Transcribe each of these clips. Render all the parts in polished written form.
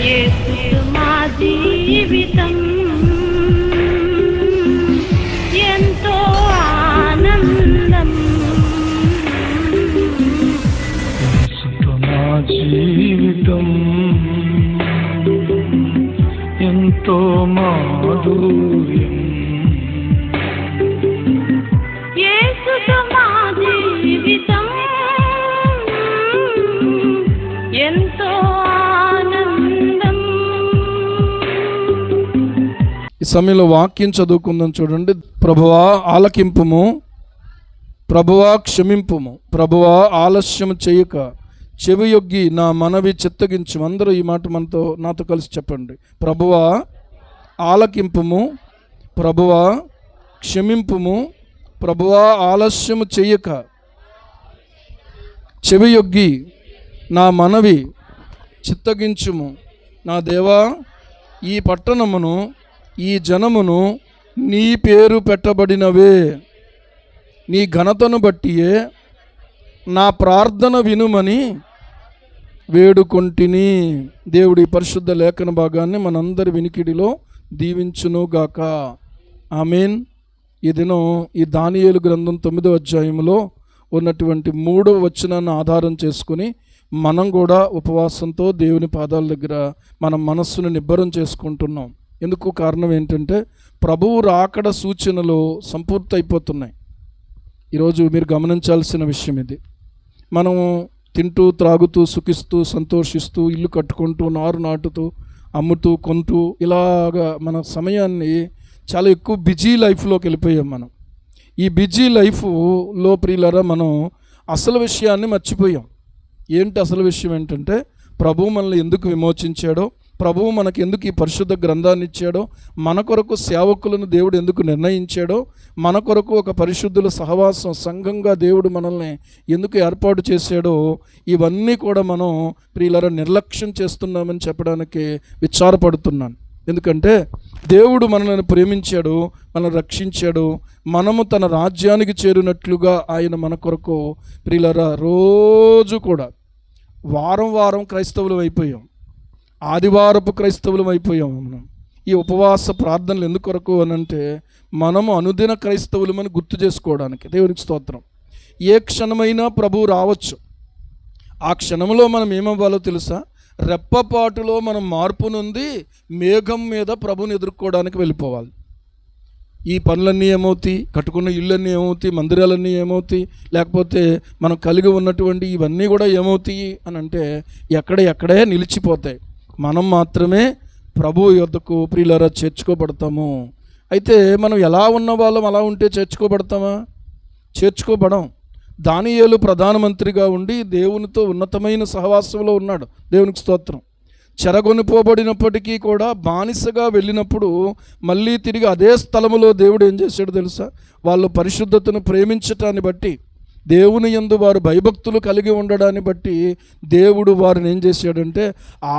యేసు మా జీవితం ఎంతో ఆనందం. యేసుతో నా జీవితం ఎంతో మాధుర్యం. యేసుతో మా జీవితం ఎంతో ఆనందం. ఈ సమయంలో వాక్యం చదువుకుందాం. చూడండి. ప్రభువా ఆలకింపుము, ప్రభువా క్షమింపుము, ప్రభువా ఆలస్యం చేయక చెవియొగ్గి నా మనవి చిత్తగించు. అందరూ ఈ మాట నాతో కలిసి చెప్పండి. ప్రభువా ఆలకింపుము, ప్రభువా క్షమింపుము, ప్రభువా ఆలస్యము చెయ్యక చెవియొగ్గి నా మనవి చిత్తగించుము. నా దేవా, ఈ పట్టణమును ఈ జనమును నీ పేరు పెట్టబడినవే, నీ ఘనతను బట్టియే నా ప్రార్థన వినుమని వేడుకొంటిని. దేవుడి పరిశుద్ధ లేఖన భాగాన్ని మనందరి వినికిడిలో దీవించునుగాక. ఆమేన్. ఈ దినం ఈ దానియేలు గ్రంథం 9వ అధ్యాయంలో ఉన్నటువంటి 3వ వచనాన్ని ఆధారం చేసుకుని మనం కూడా ఉపవాసంతో దేవుని పాదాల దగ్గర మన మనస్సును నిబ్బరం చేసుకుంటున్నాం. ఎందుకు? కారణం ఏంటంటే ప్రభువు రాకడ సూచనలు సంపూర్తి అయిపోతున్నాయి. ఈరోజు మీరు గమనించాల్సిన విషయం ఇది. మనం తింటూ త్రాగుతూ సుఖిస్తూ సంతోషిస్తూ ఇల్లు కట్టుకుంటూ నారు నాటుతూ అమ్ముతూ కొంటూ ఇలాగా మన సమయాన్ని చాలా ఎక్కువ బిజీ లైఫ్లోకి వెళ్ళిపోయాం మనం. ఈ బిజీ లైఫ్లో ప్రియులారా మనం అసలు విషయాన్ని మర్చిపోయాం. ఏంటి అసలు విషయం? ఏంటంటే ప్రభువు మనల్ని ఎందుకు విమోచించాడో, ప్రభువు మనకు ఎందుకు ఈ పరిశుద్ధ గ్రంథాన్ని ఇచ్చాడో, మన కొరకు సేవకులను దేవుడు ఎందుకు నిర్ణయించాడో, మన కొరకు ఒక పరిశుద్ధుల సహవాసం సంఘంగా దేవుడు మనల్ని ఎందుకు ఏర్పాటు చేశాడో, ఇవన్నీ కూడా మనం ప్రియులారా నిర్లక్ష్యం చేస్తున్నామని చెప్పడానికి విచారపడుతున్నాను. ఎందుకంటే దేవుడు మనల్ని ప్రేమించాడు, మనల్ని రక్షించాడు. మనము తన రాజ్యానికి చేరినట్లుగా ఆయన మన కొరకు ప్రియులారా రోజు కూడా వారం వారం క్రైస్తవులు అయిపోయాం, ఆదివారపు క్రైస్తవులం అయిపోయాం. మనం ఈ ఉపవాస ప్రార్థనలు ఎందుకొరకు అని అంటే మనము అనుదిన క్రైస్తవులమని గుర్తు చేసుకోవడానికి. దేవునికి స్తోత్రం. ఏ క్షణమైనా ప్రభువు రావచ్చు. ఆ క్షణంలో మనం ఏమవ్వాలో తెలుసా? రెప్పపాటులో మనం మార్పు నుండి మేఘం మీద ప్రభుని ఎదుర్కోవడానికి వెళ్ళిపోవాలి. ఈ పనులన్నీ ఏమవుతాయి? కట్టుకున్న ఇళ్ళన్నీ ఏమవుతాయి? మందిరాలన్నీ ఏమవుతాయి? లేకపోతే మనం కలిగి ఉన్నటువంటి ఇవన్నీ కూడా ఏమవుతాయి అని అంటే ఎక్కడే నిలిచిపోతాయి. మనం మాత్రమే ప్రభువు యొద్దకు ప్రియులారా చేర్చుకోబడతాము. అయితే మనం ఎలా ఉన్న వాళ్ళం అలా ఉంటే చేర్చుకోబడతామా? చేర్చుకోబడం. దానియేలు ప్రధానమంత్రిగా ఉండి దేవునితో ఉన్నతమైన సహవాసంలో ఉన్నాడు. దేవునికి స్తోత్రం. చెరగొనిపోబడినప్పటికీ కూడా బానిసగా వెళ్ళినప్పుడు మళ్ళీ తిరిగి అదే స్థలములో దేవుడు ఏం చేశాడు తెలుసా? వాళ్ళు పరిశుద్ధతను ప్రేమించటాన్ని బట్టి, దేవుని యందు వారు భయభక్తులు కలిగి ఉండడాన్ని బట్టి దేవుడు వారిని ఏం చేశాడంటే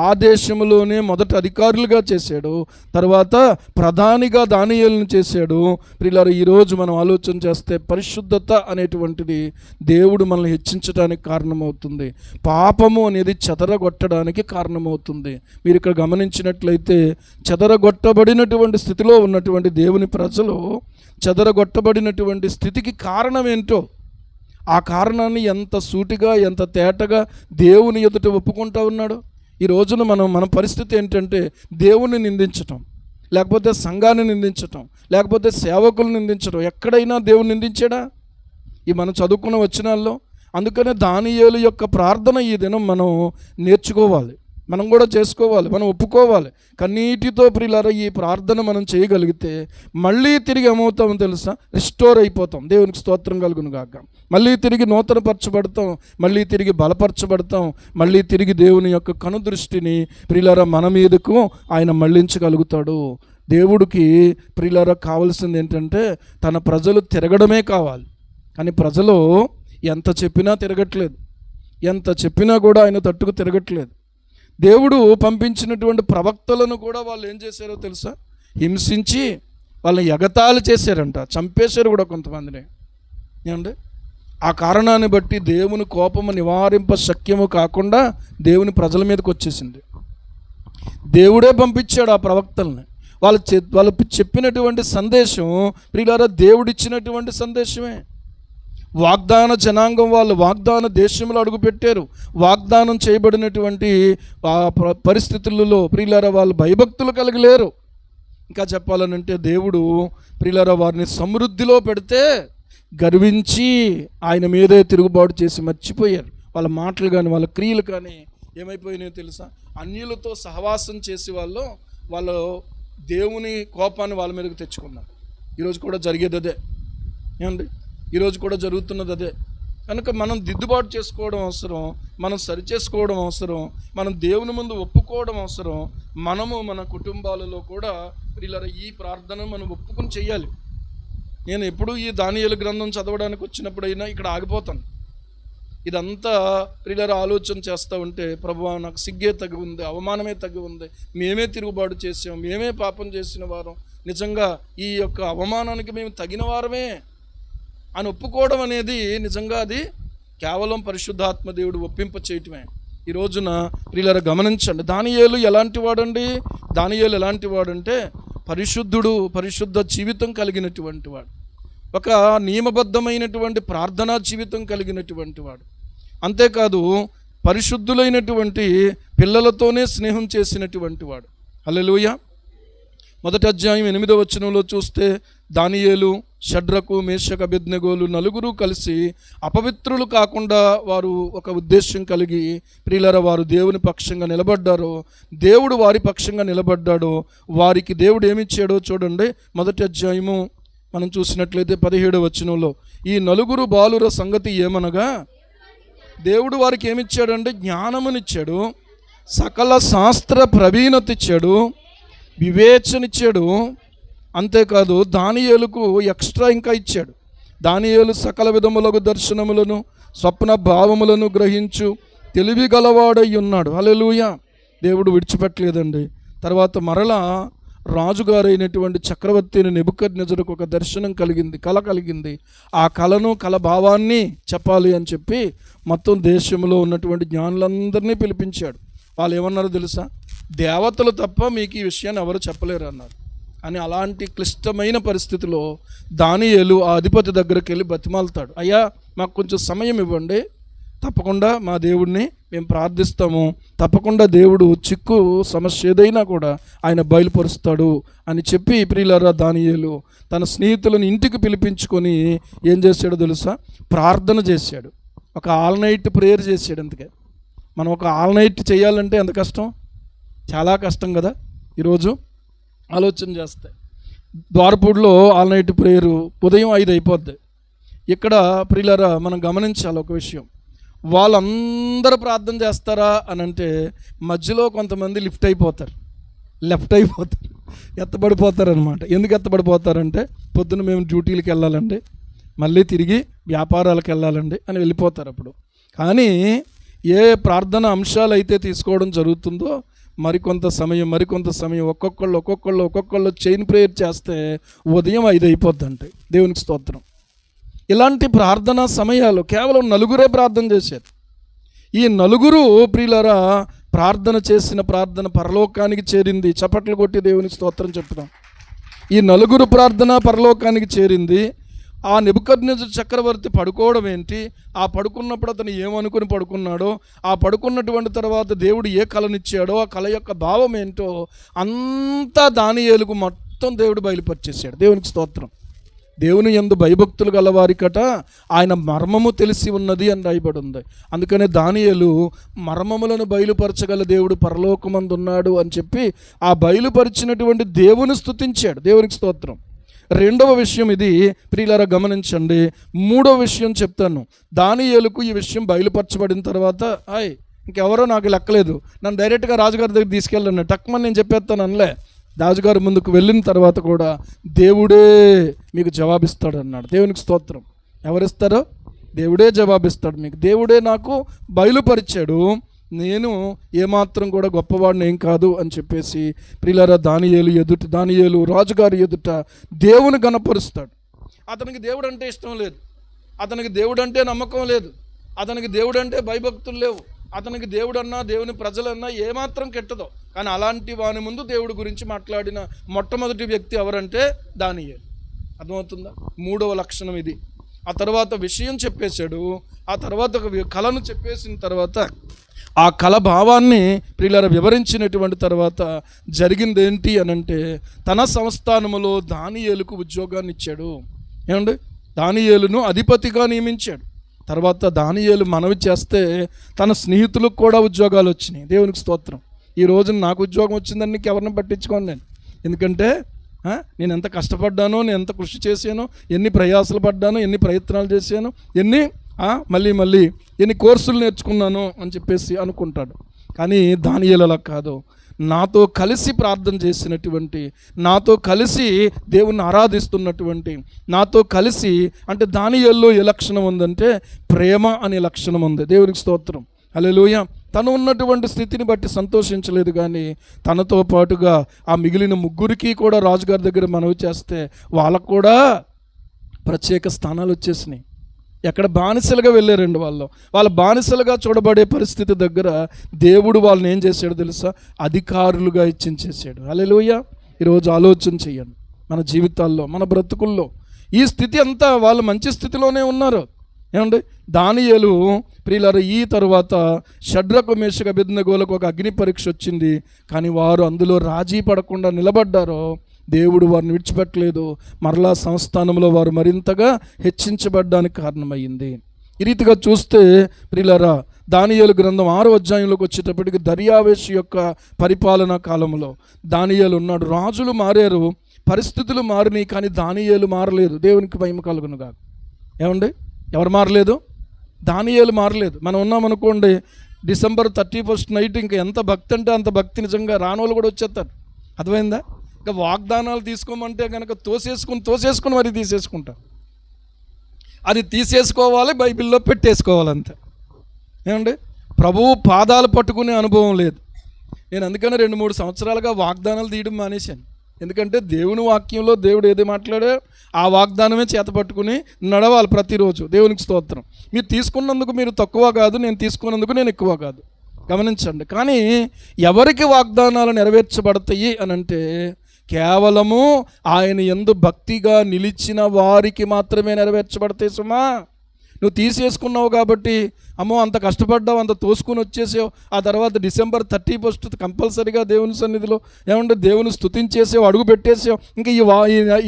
ఆ దేశంలోనే మొదట అధికారులుగా చేశాడు, తర్వాత ప్రధానిగా దానియేలును చేశాడు. ప్రియులారా, ఈరోజు మనం ఆలోచన చేస్తే పరిశుద్ధత అనేటువంటిది దేవుడు మనల్ని హెచ్చించడానికి కారణమవుతుంది. పాపము అనేది చెదరగొట్టడానికి కారణమవుతుంది. మీరు ఇక్కడ గమనించినట్లయితే చెదరగొట్టబడినటువంటి స్థితిలో ఉన్నటువంటి దేవుని ప్రజలు చెదరగొట్టబడినటువంటి స్థితికి కారణం ఏంటో, ఆ కారణాన్ని ఎంత సూటిగా ఎంత తేటగా దేవుని ఎదుట ఒప్పుకుంటూ ఉన్నాడు. ఈ రోజున మన పరిస్థితి ఏంటంటే దేవుని నిందించటం, లేకపోతే సంఘాన్ని నిందించటం, లేకపోతే సేవకులను నిందించటం. ఎక్కడైనా దేవుని నిందించాడా? ఈ మనం చదువుకున్న వచనాల్లో. అందుకనే దానియేలు యొక్క ప్రార్థన ఈ దినం మనం నేర్చుకోవాలి, మనం కూడా చేసుకోవాలి, మనం ఒప్పుకోవాలి. కన్నీటితో ప్రియులారా ఈ ప్రార్థన మనం చేయగలిగితే మళ్ళీ తిరిగి ఏమవుతామో తెలుసా? రిస్టోర్ అయిపోతాం. దేవునికి స్తోత్రం కలుగును గాక. మళ్ళీ తిరిగి నూతనపరచబడతాం, మళ్ళీ తిరిగి బలపరచబడతాం, మళ్ళీ తిరిగి దేవుని యొక్క కనుదృష్టిని ప్రియులారా మన మీదకు ఆయన మళ్ళించగలుగుతాడు. దేవుడికి ప్రియులారా కావాల్సింది ఏంటంటే తన ప్రజలు తిరగడమే కావాలి. కానీ ప్రజలు ఎంత చెప్పినా తిరగట్లేదు, ఎంత చెప్పినా కూడా ఆయన తట్టుకు తిరగట్లేదు. దేవుడు పంపించినటువంటి ప్రవక్తలను కూడా వాళ్ళు ఏం చేశారో తెలుసా? హింసించి వాళ్ళని ఎగతాళి చేశారంట, చంపేశారు కూడా కొంతమందిని. ఏమండి? ఆ కారణాన్ని బట్టి దేవుని కోపము నివారింప శక్యము కాకుండా దేవుని ప్రజల మీదకి వచ్చేసింది. దేవుడే పంపించాడు ఆ ప్రవక్తల్ని. వాళ్ళు చెప్పినటువంటి సందేశం ప్రియులారా దేవుడిచ్చినటువంటి సందేశమే. వాగ్దాన జనాంగం వాళ్ళు వాగ్దాన దేశంలో అడుగుపెట్టారు. వాగ్దానం చేయబడినటువంటి పరిస్థితులలో ప్రియులారా వాళ్ళు భయభక్తులు కలిగలేరు. ఇంకా చెప్పాలనంటే దేవుడు ప్రియులారా వారిని సమృద్ధిలో పెడితే గర్వించి ఆయన మీదే తిరుగుబాటు చేసి మర్చిపోయారు. వాళ్ళ మాటలు కానీ వాళ్ళ క్రియలు కానీ ఏమైపోయినాయో తెలుసా? అన్యులతో సహవాసం చేసి వాళ్ళు దేవుని కోపాన్ని వాళ్ళ మీదకి తెచ్చుకున్నారు. ఈరోజు కూడా జరిగేది అదే ఏమండి, ఈరోజు కూడా జరుగుతున్నది అదే. కనుక మనం దిద్దుబాటు చేసుకోవడం అవసరం, మనం సరిచేసుకోవడం అవసరం, మనం దేవుని ముందు ఒప్పుకోవడం అవసరం. మనము మన కుటుంబాలలో కూడా ఇలా ఈ ప్రార్థన మనం ఒప్పుకొని చెయ్యాలి. నేను ఎప్పుడు ఈ దానియేలు గ్రంథం చదవడానికి వచ్చినప్పుడైనా ఇక్కడ ఆగిపోతాను. ఇదంతా ప్రియులారా ఆలోచన చేస్తూ ఉంటే, ప్రభువా నాకు సిగ్గే తగ్గి ఉంది, అవమానమే తగ్గి ఉంది, మేమే తిరుగుబాటు చేసాం, మేమే పాపం చేసిన వారం, నిజంగా ఈ యొక్క అవమానానికి మేము తగిన వారమే అని ఒప్పుకోవడం అనేది నిజంగా అది కేవలం పరిశుద్ధాత్మ దేవుడు ఒప్పింప చేయటమే. ఈ రోజున ప్రియులారా గమనించండి, దానియేలు ఎలాంటి వాడండి? దానియేలు ఎలాంటి వాడంటే పరిశుద్ధుడు, పరిశుద్ధ జీవితం కలిగినటువంటి వాడు, ఒక నియమబద్ధమైనటువంటి ప్రార్థనా జీవితం కలిగినటువంటి వాడు. అంతేకాదు పరిశుద్ధులైనటువంటి పిల్లలతోనే స్నేహం చేసినటువంటి వాడు. హల్లెలూయా. 1వ అధ్యాయం 8వ వచనంలో చూస్తే దానియేలు, షడ్రకు, మేషకు, అబేద్నెగోలు నలుగురు కలిసి అపవిత్రులు కాకుండా వారు ఒక ఉద్దేశం కలిగి ప్రియులారా వారు దేవుని పక్షంగా నిలబడ్డారో, దేవుడు వారి పక్షంగా నిలబడ్డాడో, వారికి దేవుడు ఏమిచ్చాడో చూడండి. 1వ అధ్యాయము మనం చూసినట్లయితే 17వ వచనంలో ఈ నలుగురు బాలుర సంగతి ఏమనగా, దేవుడు వారికి ఏమిచ్చాడంటే జ్ఞానమునిచ్చాడు, సకల శాస్త్ర ప్రవీణత ఇచ్చాడు, వివేచనిచ్చాడు. అంతేకాదు దానియేలుకు ఎక్స్ట్రా ఇంకా ఇచ్చాడు. దానియేలు సకల విధములకు దర్శనములను స్వప్న భావములను గ్రహించు తెలివి గలవాడై ఉన్నాడు. హల్లెలూయా. దేవుడు విడిచిపెట్టలేదండి. తర్వాత మరలా రాజుగారైనటువంటి చక్రవర్తి నెబుకద్నెజరుకు ఒక దర్శనం కలిగింది, కళ కలిగింది. ఆ కళను, కళ భావాన్ని చెప్పాలి అని చెప్పి మొత్తం దేశంలో ఉన్నటువంటి జ్ఞానులందరినీ పిలిపించాడు. వాళ్ళు ఏమన్నారో తెలుసా? దేవతలు తప్ప మీకు ఈ విషయాన్ని ఎవరు చెప్పలేరు అన్నారు. అని అలాంటి క్లిష్టమైన పరిస్థితిలో దానియేలు ఆ అధిపతి దగ్గరికి వెళ్ళి బతిమాలుతాడు, అయ్యా మాకు కొంచెం సమయం ఇవ్వండి, తప్పకుండా మా దేవుడిని మేము ప్రార్థిస్తాము, తప్పకుండా దేవుడు చిక్కు సమస్య ఏదైనా కూడా ఆయన బయలుపరుస్తాడు అని చెప్పి ప్రియులారా దానియేలు తన స్నేహితులను ఇంటికి పిలిపించుకొని ఏం చేశాడో తెలుసా? ప్రార్థన చేశాడు. ఒక ఆల్ నైట్ ప్రేయర్ చేశాడు. అందుకే మనం ఒక ఆల్ నైట్ చేయాలంటే ఎంత కష్టం, చాలా కష్టం కదా. ఈరోజు ఆలోచన చేస్తే ద్వారపూడిలో ఆల్ నైట్ ప్రేయరు ఉదయం 5 అయిపోద్ది. ఇక్కడ ప్రియులారా మనం గమనించాలి ఒక విషయం, వాళ్ళందరూ ప్రార్థన చేస్తారా అని అంటే మధ్యలో కొంతమంది లెఫ్ట్ అయిపోతారు, ఎత్తబడిపోతారు అనమాట. ఎందుకు ఎత్తబడిపోతారంటే పొద్దున్న మేము డ్యూటీలకు వెళ్ళాలండి, మళ్ళీ తిరిగి వ్యాపారాలకు వెళ్ళాలండి అని వెళ్ళిపోతారు. అప్పుడు కానీ ఏ ప్రార్థన అంశాలు అయితే తీసుకోవడం జరుగుతుందో మరికొంత సమయం ఒక్కొక్కళ్ళు చైన్ ప్రేయర్ చేస్తే ఉదయం 5 అయిపోద్దంటే దేవునికి స్తోత్రం. ఇలాంటి ప్రార్థనా సమయాలు కేవలం నలుగురే ప్రార్థన చేశారు. ఈ నలుగురు ప్రియులారా ప్రార్థన చేసిన ప్రార్థన పరలోకానికి చేరింది. చప్పట్లు కొట్టి దేవునికి స్తోత్రం చెప్తాం. ఈ నలుగురు ప్రార్థన పరలోకానికి చేరింది. ఆ నెబుకద్నెజరు చక్రవర్తి పడుకోవడం ఏంటి, ఆ పడుకున్నప్పుడు అతను ఏమనుకుని పడుకున్నాడో, ఆ పడుకున్నటువంటి తర్వాత దేవుడు ఏ కళనిచ్చాడో, ఆ కళ యొక్క భావం ఏంటో అంతా దానియేలుకు మొత్తం దేవుడు బయలుపరిచేశాడు. దేవునికి స్తోత్రం. దేవుని యందు భయభక్తులు గలవారికట ఆయన మర్మము తెలిసి ఉన్నది అని రాయబడి ఉంది. అందుకనే దానియేలు మర్మములను బయలుపరచగల దేవుడు పరలోకమందు ఉన్నాడు అని చెప్పి ఆ బయలుపరిచినటువంటి దేవుని స్తుతించాడు. దేవునికి స్తోత్రం. రెండవ విషయం ఇది ప్రియులారా గమనించండి. మూడవ విషయం చెప్తాను. దానియేలుకు ఈ విషయం బయలుపరచబడిన తర్వాత ఇంకెవరో నాకు లెక్కలేదు, నన్ను డైరెక్ట్గా రాజుగారి దగ్గర తీసుకెళ్ళండి టక్మని నేను చెప్పేస్తాను అనలే. రాజుగారు ముందుకు వెళ్ళిన తర్వాత కూడా దేవుడే మీకు జవాబిస్తాడు అన్నాడు. దేవునికి స్తోత్రం. ఎవరిస్తారో దేవుడే జవాబిస్తాడు మీకు. దేవుడే నాకు బయలుపరిచాడు, నేను ఏమాత్రం కూడా గొప్పవాడిని ఏం కాదు అని చెప్పేసి ప్రియులారా దానియేలు రాజుగారి ఎదుట దేవుని గణపరుస్తాడు. అతనికి దేవుడు అంటే ఇష్టం లేదు, అతనికి దేవుడు అంటే నమ్మకం లేదు, అతనికి దేవుడు అంటే భయభక్తులు లేవు. అతనికి దేవుడన్నా దేవుని ప్రజలన్నా ఏమాత్రం కెట్టదో. కానీ అలాంటి వాని ముందు దేవుడి గురించి మాట్లాడిన మొట్టమొదటి వ్యక్తి ఎవరంటే దానియేలు. అర్థమవుతుందా? 3వ లక్షణం ఇది. ఆ తర్వాత విషయం చెప్పేశాడు. ఆ తర్వాత ఒక కళను చెప్పేసిన తర్వాత ఆ కళ భావాన్ని ప్రియులారా వివరించినటువంటి తర్వాత జరిగింది ఏంటి అనంటే, తన సంస్థానములో దానియేలుకు ఉద్యోగాన్ని ఇచ్చాడు. ఏమండి? దానియేలును అధిపతిగా నియమించాడు. తర్వాత దానియేలు మనవి చేస్తే తన స్నేహితులకు కూడా ఉద్యోగాలు వచ్చినాయి. దేవునికి స్తోత్రం. ఈ రోజున నాకు ఉద్యోగం వచ్చిందని నీకు ఎవరిని పట్టించుకోను నేను. ఎందుకంటే నేను ఎంత కష్టపడ్డానో, నేను ఎంత కృషి చేశానో, ఎన్ని ప్రయాసలు పడ్డానో, ఎన్ని ప్రయత్నాలు చేశానో, మళ్ళీ ఎన్ని కోర్సులు నేర్చుకున్నాను అని చెప్పేసి అనుకుంటాడు. కానీ దానియేలు అలా కాదు. నాతో కలిసి ప్రార్థన చేసినటువంటి, నాతో కలిసి దేవుణ్ణి ఆరాధిస్తున్నటువంటి, నాతో కలిసి అంటే దానియేలులో ఏ లక్షణం ఉందంటే ప్రేమ అనే లక్షణం ఉంది. దేవునికి స్తోత్రం. హల్లెలూయా. తను ఉన్నటువంటి స్థితిని బట్టి సంతోషించలేదు, కానీ తనతో పాటుగా ఆ మిగిలిన ముగ్గురికి కూడా రాజుగారి దగ్గర మనవి చేస్తే వాళ్ళకు కూడా ప్రత్యేక స్థానాలు వచ్చేసినాయి. ఎక్కడ బానిసలుగా వెళ్ళారండి వాళ్ళ బానిసలుగా చూడబడే పరిస్థితి దగ్గర దేవుడు వాళ్ళని ఏం చేశాడు తెలుసా? అధికారులుగా ఇచ్చించేసాడు. హల్లెలూయా. ఈరోజు ఆలోచన చెయ్యండి, మన జీవితాల్లో, మన బ్రతుకుల్లో ఈ స్థితి అంతా వాళ్ళు మంచి స్థితిలోనే ఉన్నారు. ఏమండి? దానియేలు ప్రియులారా ఈ తరువాత షడ్రకు మేషకు అబేద్నెగోలకు ఒక అగ్ని పరీక్ష వచ్చింది. కానీ వారు అందులో రాజీ పడకుండా నిలబడ్డారో దేవుడు వారిని విడిచిపెట్టలేదు. మరలా సంస్థానంలో వారు మరింతగా హెచ్చించబడ్డానికి కారణమైంది. ఈ రీతిగా చూస్తే ప్రియులారా దానియేలు గ్రంథం 6వ అధ్యాయంలోకి వచ్చేటప్పటికి దర్యావేషు యొక్క పరిపాలనా కాలంలో దానియేలు ఉన్నాడు. రాజులు మారారు, పరిస్థితులు మారినాయి, కానీ దానియేలు మారలేదు. దేవునికి మహిమ కలుగును గాక. ఏమండి? ఎవరు మారలేదు? దానియేలు మారలేదు. మనం ఉన్నామనుకోండి, December 31 నైట్ ఇంకా ఎంత భక్తి అంటే అంత భక్తి, నిజంగా రానోళ్ళు కూడా వచ్చేస్తారు. అర్థమైందా? ఇంకా వాగ్దానాలు తీసుకోమంటే కనుక తోసేసుకుని మరి తీసేసుకుంటారు. అది తీసేసుకోవాలి, బైబిల్లో పెట్టేసుకోవాలంతే. ఏమండి? ప్రభువు పాదాలు పట్టుకునే అనుభవం లేదు. నేను అందుకనే 2-3 సంవత్సరాలుగా వాగ్దానాలు తీయడం మానేశాను. ఎందుకంటే దేవుని వాక్యంలో దేవుడు ఏది మాట్లాడే ఆ వాగ్దానమే చేత పట్టుకుని నడవాలి ప్రతిరోజు. దేవునికి స్తోత్రం. మీరు తీసుకున్నందుకు మీరు తక్కువ కాదు, నేను తీసుకున్నందుకు నేను ఎక్కువ కాదు. గమనించండి. కానీ ఎవరికి వాగ్దానాలు నెరవేర్చబడతాయి అని అంటే కేవలము ఆయన యందు భక్తిగా నిలిచిన వారికి మాత్రమే నెరవేర్చబడతాయి సుమా. నువ్వు తీసేసుకున్నావు కాబట్టి అమ్మో అంత కష్టపడ్డావు, అంత తోసుకుని వచ్చేసావు. ఆ తర్వాత December 31 కంపల్సరీగా దేవుని సన్నిధిలో ఏమంటే దేవుని స్తుతించేసావు, అడుగు పెట్టేసావు. ఇంకా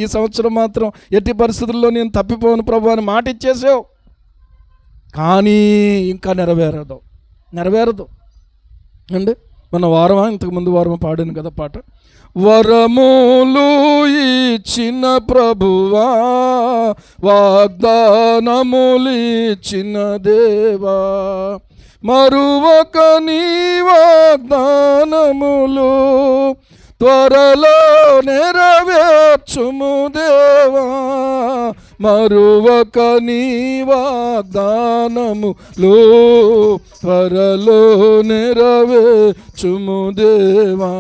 ఈ సంవత్సరం మాత్రం ఎట్టి పరిస్థితుల్లో నేను తప్పిపోను ప్రభు అని మాట ఇచ్చేసావు. కానీ ఇంకా నెరవేరదు అండి. మన ఇంతకుముందు వారమా పాడాను కదా పాట. వరములు ఇచ్చిన ప్రభువా, వాగ్దానములిచ్చిన దేవా, మరువక నీ వాగ్దానములు త్వరలో నెరవేర్చుము దేవా, మరువక నీ వాగ్దానములు త్వరలో నెరవేర్చుము దేవా.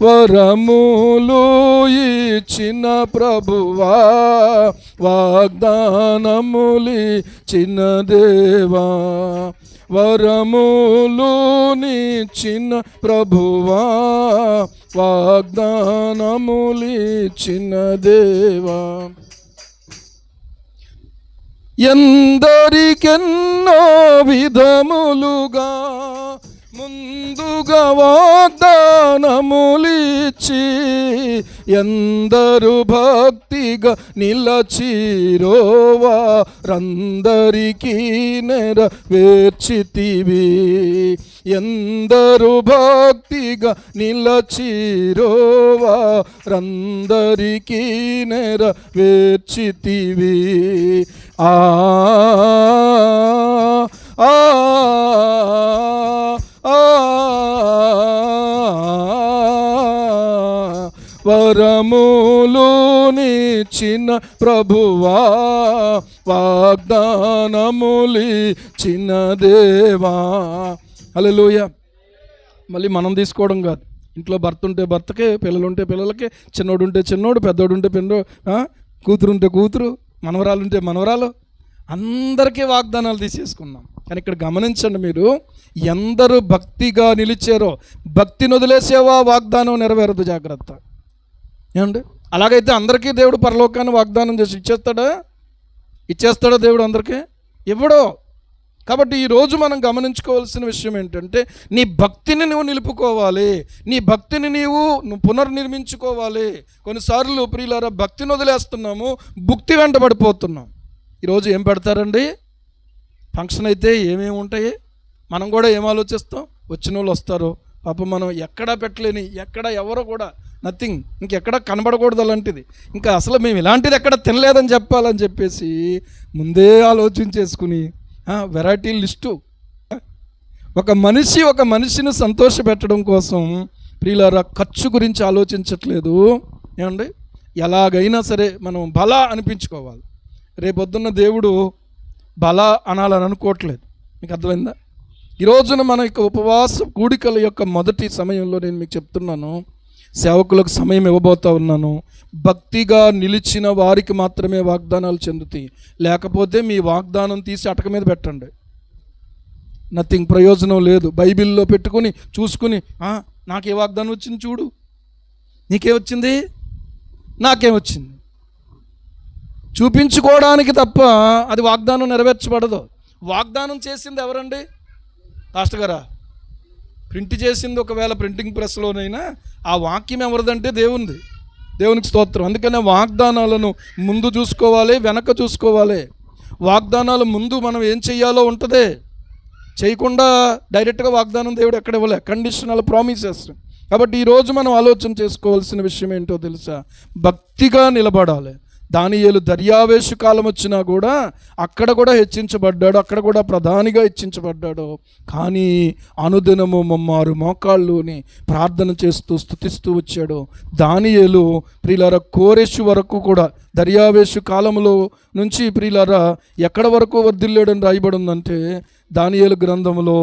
వరములు ఇచ్చిన ప్రభువా, వాగ్దానములిచ్చిన దేవా, వరములు నిచ్చిన ప్రభువా, వాగ్దానములిచ్చిన దేవా. ఎందరికెన్నో విధములుగా ముందుగా వాగ్దానములిచ్చి ఎందరు భక్తిగా నిలచిరో వారందరికీ నెరవేర్చితివి. ఎందరు భక్తిగా నిలచిరో వారందరికీ నెరవేర్చితివి. ఆ ఆ వరములు నిచ్చిన ప్రభువా, వాగ్దానములిచ్చిన దేవా. హల్లెలూయా. మళ్ళీ మనం తీసుకోవడం కాదు, ఇంట్లో భర్త ఉంటే భర్తకే, పిల్లలు ఉంటే పిల్లలకే, చిన్నోడు ఉంటే చిన్నోడు, పెద్దోడు ఉంటే కూతురు ఉంటే కూతురు, మనవరాలు ఉంటే మనవరాలు, అందరికీ వాగ్దానాలు తీసేసుకున్నాం. కానీ ఇక్కడ గమనించండి, మీరు ఎందరు భక్తిగా నిలిచారో, భక్తిని వదిలేసేవా వాగ్దానం నెరవేరదు, జాగ్రత్త. ఏమండి? అలాగైతే అందరికీ దేవుడు పరలోకాన్ని వాగ్దానం చేసి ఇచ్చేస్తాడా దేవుడు అందరికీ? ఇవ్వడో. కాబట్టి ఈరోజు మనం గమనించుకోవాల్సిన విషయం ఏంటంటే, నీ భక్తిని నువ్వు నిలుపుకోవాలి, నీ భక్తిని నువ్వు పునర్నిర్మించుకోవాలి. కొన్నిసార్లు ప్రియులారా భక్తిని వదిలేస్తున్నాము, భుక్తి వెంట పడిపోతున్నాం. ఈరోజు ఏం పెడతారండి? ఫంక్షన్ అయితే ఏమేమి ఉంటాయి? మనం కూడా ఏం ఆలోచిస్తాం? వచ్చిన వాళ్ళు వస్తారు, పాపం మనం ఎక్కడా పెట్టలేని, ఎక్కడ ఎవరో కూడా నథింగ్, ఇంకెక్కడ కనబడకూడదు అలాంటిది, ఇంకా అసలు మేము ఇలాంటిది ఎక్కడ తినలేదని చెప్పాలని చెప్పేసి ముందే ఆలోచించేసుకుని వెరైటీ లిస్టు. ఒక మనిషిని సంతోషపెట్టడం కోసం ప్రియులారా ఖర్చు గురించి ఆలోచించట్లేదు. ఏమండి? ఎలాగైనా సరే మనం బల అనిపించుకోవాలి. రేపొద్దున్న దేవుడు బల అనాలని అనుకోవట్లేదు. మీకు అర్థమైందా? ఈ రోజున మన యొక్క ఉపవాస కూడికల యొక్క మొదటి సమయంలో నేను మీకు చెప్తున్నాను, సేవకులకు సమయం ఇవ్వబోతా ఉన్నాను. భక్తిగా నిలిచిన వారికి మాత్రమే వాగ్దానాలు చెందుతాయి. లేకపోతే మీ వాగ్దానం తీసి అటక మీద పెట్టండి, నథింగ్, ప్రయోజనం లేదు. బైబిల్లో పెట్టుకుని చూసుకుని నాకే వాగ్దానం వచ్చింది చూడు, నీకే వచ్చింది, నాకేమొచ్చింది చూపించుకోవడానికి తప్ప అది వాగ్దానం నెరవేర్చబడదు. వాగ్దానం చేసింది ఎవరండి? పాస్టర్ గారా? ప్రింట్ చేసింది ఒకవేళ ప్రింటింగ్ ప్రెస్లోనైనా ఆ వాక్యం ఎవరిదంటే దేవునిది. దేవునికి స్తోత్రం. అందుకనే వాగ్దానాలను ముందు చూసుకోవాలి, వెనక చూసుకోవాలి. వాగ్దానాలు ముందు మనం ఏం చెయ్యాలో ఉంటుంది, చేయకుండా డైరెక్ట్గా వాగ్దానం దేవుడు ఎక్కడ ఇవ్వలే, కండిషనల్ ప్రామిసెస్. కాబట్టి ఈరోజు మనం ఆలోచన చేసుకోవాల్సిన విషయం ఏంటో తెలుసా? భక్తిగా నిలబడాలి. దానియేలు దర్యావేషు కాలం వచ్చినా కూడా అక్కడ కూడా హెచ్చించబడ్డాడు, అక్కడ కూడా ప్రధానిగా హెచ్చించబడ్డాడు. కానీ అనుదినము మమ్మారు మోకాళ్ళుని ప్రార్థన చేస్తూ స్తుతిస్తూ వచ్చాడు. దానియేలు ప్రియులారా కోరెషు వరకు కూడా, దర్యావేషు కాలంలో నుంచి ప్రియులారా ఎక్కడ వరకు వర్ధిల్లాడని రాయబడి ఉందంటే దానియేలు గ్రంథంలో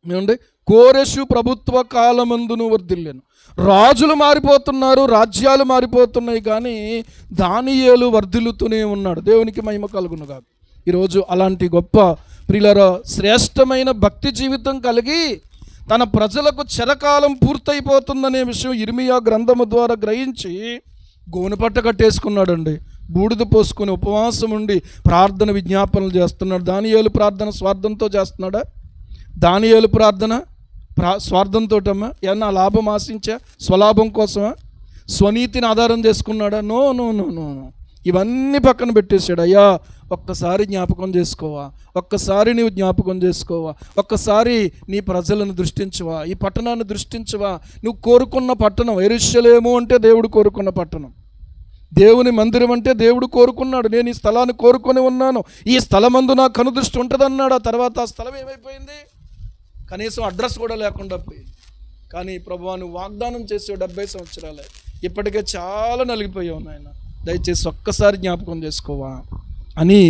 ఏమండి, కోరెషు ప్రభుత్వ కాలమందును వర్ధిల్లాను. రాజులు మారిపోతున్నారు, రాజ్యాలు మారిపోతున్నాయి, కానీ దానియేలు వర్ధిల్లుతూనే ఉన్నాడు. దేవునికి మహిమ కలుగును గాక. ఈరోజు అలాంటి గొప్ప ప్రియులారా శ్రేష్టమైన భక్తి జీవితం కలిగి తన ప్రజలకు చిరకాలం పూర్తయిపోతుందనే విషయం ఇర్మియా గ్రంథము ద్వారా గ్రహించి గోనెపట్ట కట్టేసుకున్నాడండి. బూడిద పోసుకొని ఉపవాసం ఉండి ప్రార్థన విజ్ఞాపనలు చేస్తున్నాడు. దానియేలు ప్రార్థన స్వార్థంతో చేస్తున్నాడా? దానియేలు ప్రార్థన స్వార్థంతోటమ్మా? ఏమన్నా లాభం ఆశించా? స్వలాభం కోసమా? స్వనీతిని ఆధారం చేసుకున్నాడా? No no no no no. ఇవన్నీ పక్కన పెట్టేశాడు. అయ్యా ఒక్కసారి జ్ఞాపకం చేసుకోవా, ఒక్కసారి నీవు జ్ఞాపకం చేసుకోవా, ఒక్కసారి నీ ప్రజలను దృష్టించవా, ఈ పట్టణాన్ని దృష్టించవా. నువ్వు కోరుకున్న పట్టణం యెరూషలేము అంటే దేవుడు కోరుకున్న పట్టణం, దేవుని మందిరం అంటే దేవుడు కోరుకున్నాడు. నేను ఈ స్థలాన్ని కోరుకొని ఉన్నాను, ఈ స్థలమందు నా కనుదృష్టి ఉంటుందన్నాడు. ఆ తర్వాత ఆ స్థలం ఏమైపోయింది? కనీసం అడ్రస్ కూడా లేకుండా పోయింది. కానీ ప్రభువా నువ్వు వాగ్దానం చేసే 70 సంవత్సరాలే, ఇప్పటికే చాలా నలిగిపోయావు నాయన, దయచేసి ఒక్కసారి జ్ఞాపకం చేసుకోవా అని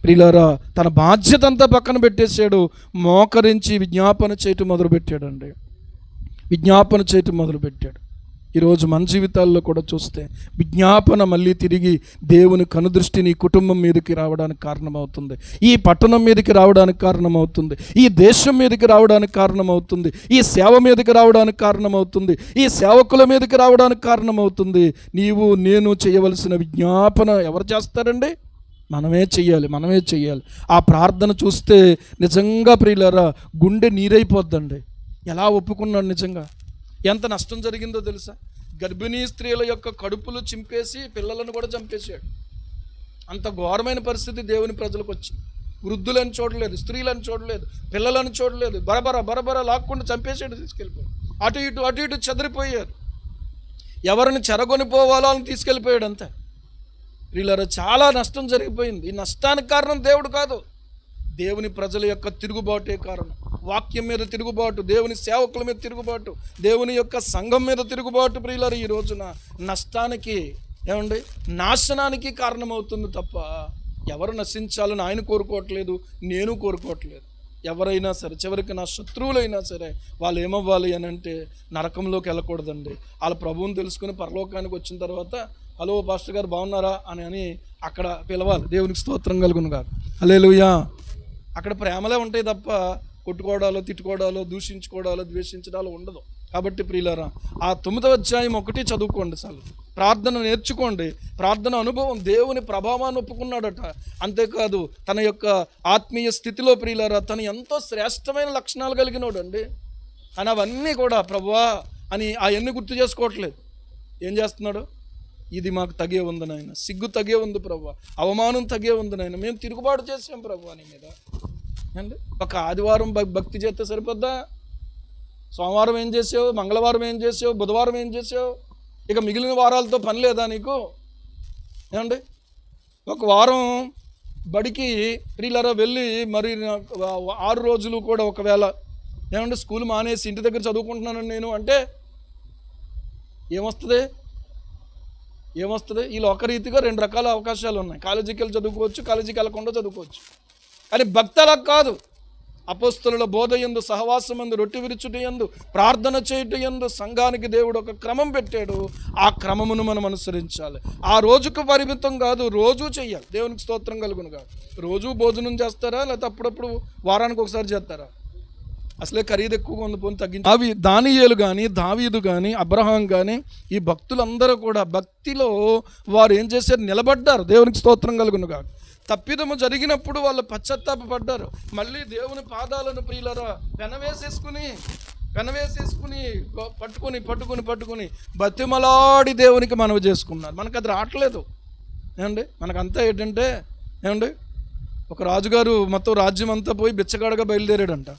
ప్రియులారా తన బాధ్యత అంతా పక్కన పెట్టేశాడు. మోకరించి విజ్ఞాపన చేయటం మొదలుపెట్టాడండి, విజ్ఞాపన చేయటం మొదలుపెట్టాడు. ఈరోజు మన జీవితాల్లో కూడా చూస్తే విజ్ఞాపన మళ్ళీ తిరిగి దేవుని కనుదృష్టి నీ కుటుంబం మీదకి రావడానికి కారణమవుతుంది, ఈ పట్టణం మీదకి రావడానికి కారణమవుతుంది, ఈ దేశం మీదకి రావడానికి కారణమవుతుంది, ఈ సేవ మీదకి రావడానికి కారణమవుతుంది, ఈ సేవకుల మీదకి రావడానికి కారణమవుతుంది. నీవు నేను చేయవలసిన విజ్ఞాపన ఎవరు చేస్తారండి? మనమే చెయ్యాలి. ఆ ప్రార్థన చూస్తే నిజంగా ప్రియులారా గుండె నీరైపోద్దండి. ఎలా ఒప్పుకున్నాడు? నిజంగా ఎంత నష్టం జరిగిందో తెలుసా? గర్భిణీ స్త్రీల యొక్క కడుపులు చింపేసి పిల్లలను కూడా చంపేశాడు. అంత ఘోరమైన పరిస్థితి దేవుని ప్రజలకు వచ్చింది. వృద్ధులను చూడలేదు, స్త్రీలను చూడలేదు, పిల్లలను చూడలేదు, బరబర లాక్కుండా చంపేసాడు, తీసుకెళ్ళిపోయాడు. అటు ఇటు చెదిరిపోయారు. ఎవరిని చెరగొనిపోవాలో అని తీసుకెళ్ళిపోయాడు. అంతే వీళ్ళ చాలా నష్టం జరిగిపోయింది. ఈ నష్టానికి కారణం దేవుడు కాదు, దేవుని ప్రజల యొక్క తిరుగుబాటే కారణం. వాక్యం మీద తిరుగుబాటు, దేవుని సేవకుల మీద తిరుగుబాటు, దేవుని యొక్క సంఘం మీద తిరుగుబాటు ప్రియులారా ఈ రోజున నష్టానికి ఏమండి నాశనానికి కారణమవుతుంది తప్ప ఎవరు నశించాలని ఆయన కోరుకోవట్లేదు, నేను కోరుకోవట్లేదు. ఎవరైనా సరే, చివరికి నా శత్రువులైనా సరే వాళ్ళు ఏమవ్వాలి అని అంటే నరకంలోకి వెళ్ళకూడదండి. వాళ్ళ ప్రభువుని తెలుసుకుని పరలోకానికి వచ్చిన తర్వాత హలో పాస్టర్ గారు బాగున్నారా అని అక్కడ పిలవాలి. దేవునికి స్తోత్రం కలుగును గాక. హల్లెలూయా. అక్కడ ప్రేమలే ఉంటాయి తప్ప కొట్టుకోవడాలు, తిట్టుకోవడాలు, దూషించుకోవడాలు, ద్వేషించడాలు ఉండదు. కాబట్టి ప్రియులారా, ఆ 9వ అధ్యాయం ఒకటి చదువుకోండి చాలు. ప్రార్థన నేర్చుకోండి. ప్రార్థన అనుభవం, దేవుని ప్రభావాన్ని ఒప్పుకున్నాడట. అంతేకాదు తన యొక్క ఆత్మీయ స్థితిలో ప్రియులారా తను ఎంతో శ్రేష్టమైన లక్షణాలు కలిగినోడు అండి. అని అవన్నీ కూడా ప్రభువా అని అవన్నీ గుర్తు చేసుకోవట్లేదు. ఏం చేస్తున్నాడు? ఇది మాకు తగే ఉంది నాయన, సిగ్గు తగే ఉంది ప్రభువా, అవమానం తగే ఉంది నాయన, మేము తిరుగుబాటు చేసాం ప్రభువా నీ మీద అండి. ఒక ఆదివారం భక్తి చేస్తే సరిపోద్దా? సోమవారం ఏం చేసావు, మంగళవారం ఏం చేసావు, బుధవారం ఏం చేసావు? ఇక మిగిలిన వారాలతో పని లేదా నీకు? ఏమండి, ఒక వారం బడికి ప్రియులారా వెళ్ళి మరి 6 రోజులు కూడా ఒకవేళ ఏమంటే స్కూల్ మానేసి ఇంటి దగ్గర చదువుకుంటున్నాను నేను అంటే ఏమొస్తుంది? ఈ లోకరీతిగా 2 రకాల అవకాశాలు ఉన్నాయి. కాలేజీకి వెళ్ళి చదువుకోవచ్చు, కాలేజీకి వెళ్ళకుండా చదువుకోవచ్చు. కానీ భక్తుల కాదు. అపోస్తలుల బోధ యందు, సహవాసమందు, రొట్టె విరుచుట యందు, ప్రార్థన చేయుట యందు సంఘానికి దేవుడు ఒక క్రమం పెట్టాడు. ఆ క్రమమును మనం అనుసరించాలి. ఆ రోజుకు పరిమితం కాదు, రోజూ చెయ్యాలి. దేవునికి స్తోత్రం కలుగును కాదు. రోజూ భోజనం చేస్తారా, లేకపోతే అప్పుడప్పుడు వారానికి ఒకసారి చేస్తారా? అసలే ఖరీదు ఎక్కువగా ఉంది, పోని తగ్గించి. దానియేలు కానీ, దావీదు కానీ, అబ్రహాం కానీ, ఈ భక్తులందరూ కూడా భక్తిలో వారు ఏం చేశారు? నిలబడ్డారు. దేవునికి స్తోత్రం కలుగును కాదు. తప్పిదము జరిగినప్పుడు వాళ్ళు పశ్చాత్తాపడ్డారు. మళ్ళీ దేవుని పాదాలను ప్రియులరా పెనవేసేసుకుని పట్టుకుని బతిమలాడి దేవునికి మనవి చేసుకున్నారు. మనకు అది రావట్లేదు ఏమండి. మనకంతా ఏంటంటే ఏమండి, ఒక రాజుగారు మొత్తం రాజ్యం అంతా పోయి బిచ్చగాడుగా బయలుదేరాడంట.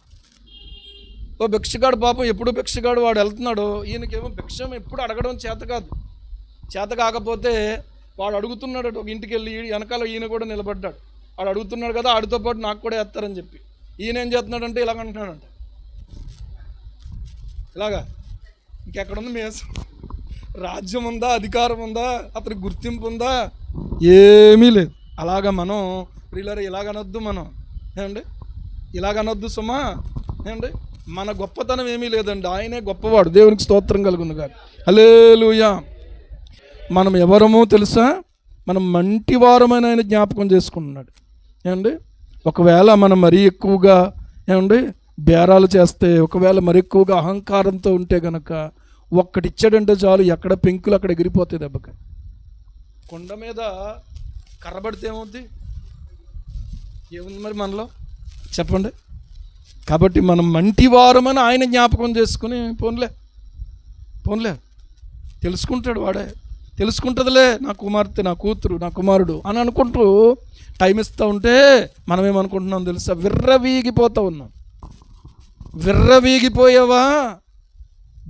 ఓ భిక్షగాడు పాపం, ఎప్పుడు భిక్షగాడు వాడు వెళ్తున్నాడు. ఈయనకేమో భిక్షం ఎప్పుడు అడగడం చేత కాకపోతే వాడు అడుగుతున్నాడు. ఒక ఇంటికి వెళ్ళి వెనకాల ఈయన కూడా నిలబడ్డాడు. వాడు అడుగుతున్నాడు కదా, ఆడితో పాటు నాకు కూడా వేస్తారని చెప్పి ఈయన ఏం చేస్తున్నాడంటే ఇలాగంటున్నాడంట. ఇలాగా ఇంకెక్కడుంది మేసం? రాజ్యం ఉందా, అధికారం ఉందా, అతనికి గుర్తింపు ఉందా? ఏమీ లేదు. అలాగా మనం ప్రియులారా ఇలాగనొద్దు, మనం ఏమండి ఇలాగనొద్దు సుమా. ఏమండి మన గొప్పతనం ఏమీ లేదండి, ఆయనే గొప్పవాడు. దేవునికి స్తోత్రం కలుగును గాక. హల్లెలూయా. మనం ఎవరమో తెలుసా? మనం మంటివారమని ఆయన జ్ఞాపకం చేసుకుంటున్నాడు. ఏమండి ఒకవేళ మనం మరీ ఎక్కువగా ఏమండి బేరాలు చేస్తే, ఒకవేళ మరి ఎక్కువగా అహంకారంతో ఉంటే గనక ఒక్కటిచ్చాడంటే చాలు, ఎక్కడ పెంకులు అక్కడ ఎగిరిపోతాయి దెబ్బకి. కొండ మీద కర్రబడితే ఏమవుద్ది? ఏముంది మరి మనలో చెప్పండి. కాబట్టి మనం మంటివారమని ఆయన జ్ఞాపకం చేసుకుని పోన్లే తెలుసుకుంటాడు, వాడే తెలుసుకుంటుందిలే, నా కుమార్తె, నా కూతురు, నా కుమారుడు అని అనుకుంటూ టైం ఇస్తూ ఉంటే మనం ఏమనుకుంటున్నాం తెలుసా? విర్రవీగిపోతూ ఉన్నాం. విర్రవీగిపోయావా,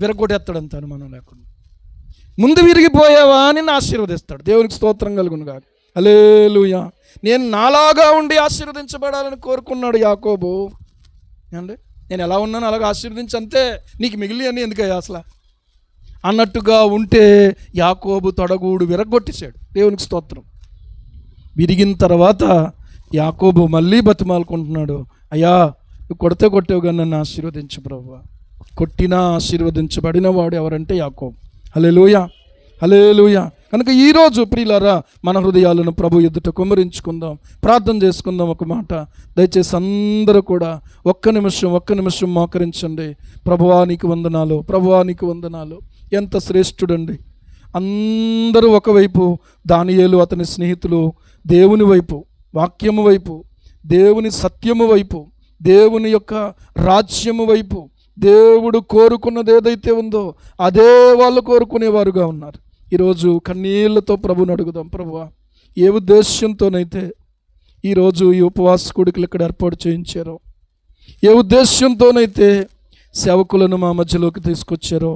విరగొట్టేస్తాడంతాను మనం లేకుండా. ముందు విరిగిపోయావా అని ఆశీర్వదిస్తాడు. దేవునికి స్తోత్రం కలుగును గాక. హల్లెలూయా. నేను నాలాగా ఉండి ఆశీర్వదించబడాలని కోరుకున్నాడు యాకోబు. ఏమండి నేను ఎలా ఉన్నాను అలాగ ఆశీర్వదించి, అంతే, నీకు మిగిలి అని ఎందుకయ్యా అసలు అన్నట్టుగా ఉంటే యాకోబు తొడగూడు విరగొట్టేశాడు. దేవునికి స్తోత్రం. విరిగిన తర్వాత యాకోబు మళ్ళీ బతిమాలుకుంటున్నాడు. అయ్యా నువ్వు కొట్టావు కానీ నన్ను ఆశీర్వదించు ప్రభువా. కొట్టినా ఆశీర్వదించబడిన వాడు ఎవరంటే యాకోబు. హల్లెలూయా, హల్లెలూయా. కనుక ఈరోజు ప్రియులారా మన హృదయాలను ప్రభు ఎదుట కుమ్మరించుకుందాం, ప్రార్థన చేసుకుందాం. ఒక మాట దయచేసి అందరూ కూడా ఒక్క నిమిషం మోకరించండి. ప్రభువా నీకు వందనాలు, ప్రభువా నీకు వందనాలు. ఎంత శ్రేష్ఠుడండి. అందరూ ఒకవైపు, దానియేలు అతని స్నేహితులు దేవుని వైపు, వాక్యము వైపు, దేవుని సత్యము వైపు, దేవుని యొక్క రాజ్యము వైపు, దేవుడు కోరుకున్నది ఏదైతే ఉందో అదే వాళ్ళు కోరుకునేవారుగా ఉన్నారు. ఈరోజు కన్నీళ్లతో ప్రభుని అడుగుదాం. ప్రభువా ఏ ఉద్దేశ్యంతోనైతే ఈరోజు ఈ ఉపవాస కూడికలు ఇక్కడ ఏర్పాటు చేయించారో, ఏ ఉద్దేశ్యంతోనైతే సేవకులను మా మధ్యలోకి తీసుకొచ్చారో,